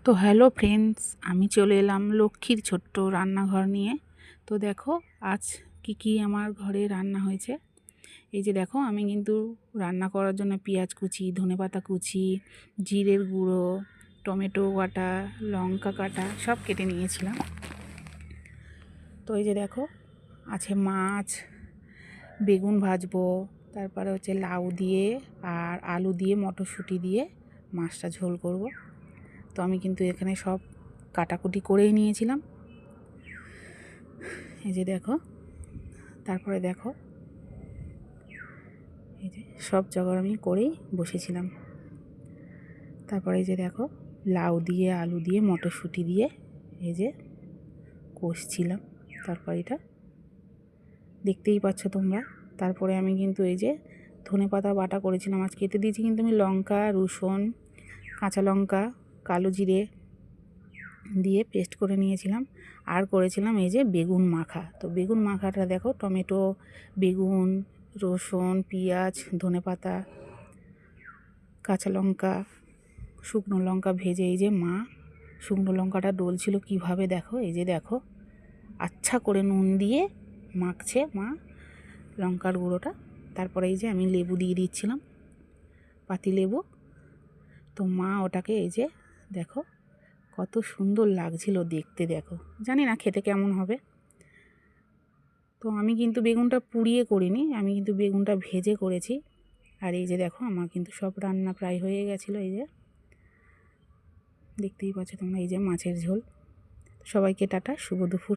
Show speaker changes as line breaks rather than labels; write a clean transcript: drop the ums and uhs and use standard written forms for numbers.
তো hello friends, আমি চলে এলাম লক্ষ্মীর ছোট্ট রান্নাঘর নিয়ে। তো দেখো আজ কি আমার ঘরে রান্না হয়েছে। এই যে দেখো, আমি কিন্তু রান্না করার জন্য পেঁয়াজ কুচি, ধনেপাতা কুচি, জিরের গুঁড়ো, টমেটো কাটা, লঙ্কা কাটা সব কেটে নিয়েছিলাম। তো এই যে দেখো, আছে মাছ, বেগুন ভাজবো, তারপরে হচ্ছে লাউ দিয়ে আর আলু দিয়ে মটরশুঁটি দিয়ে মাছটা ঝোল করব। তো আমি কিন্তু এখানে সব কাটাকুটি করেই নিয়েছিলাম। এই যে দেখো, তারপরে দেখো এই যে সব জোগাড় আমি করেই বসেছিলাম। তারপরে এই যে দেখো, লাউ দিয়ে আলু দিয়ে মটরশুঁটি দিয়ে এই যে কষছিলাম তরকারিটা, দেখতেই পাচ্ছ তোমরা। তারপরে আমি কিন্তু এই যে ধনেপাতা বাটা করেছিলাম, আজ কেটে দিয়েছি কিন্তু আমি লঙ্কা, রসুন, কাঁচা লঙ্কা, কালো জিরে দিয়ে পেস্ট করে নিয়েছিলাম। আর করেছিলাম এই যে বেগুন মাখা। তো বেগুন মাখাটা দেখো, টমেটো, বেগুন, রসুন, পেঁয়াজ, ধনেপাতা, কাঁচা লঙ্কা, শুকনো লঙ্কা ভেজে এই যে মা শুকনো লঙ্কাটা ডলছিল কীভাবে দেখো। এই যে দেখো, আচ্ছা করে নুন দিয়ে মাখছে মা লঙ্কার গুঁড়োটা। তারপরে এই যে আমি লেবু দিয়ে দিচ্ছিলাম, পাতি লেবু। তো মা ওটাকে এই যে দেখো কত সুন্দর লাগছিল দেখতে, দেখো। জানি না খেতে কেমন হবে। তো আমি কিন্তু বেগুনটা পুড়িয়ে করিনি, আমি কিন্তু বেগুনটা ভেজে করেছি। আর এই যে দেখো, আমার কিন্তু সব রান্না প্রায় হয়ে গেছিলো। এই যে দেখতেই পাচ্ছ তোমরা, এই যে মাছের ঝোল। সবাইকে টাটা, শুভ দুপুর।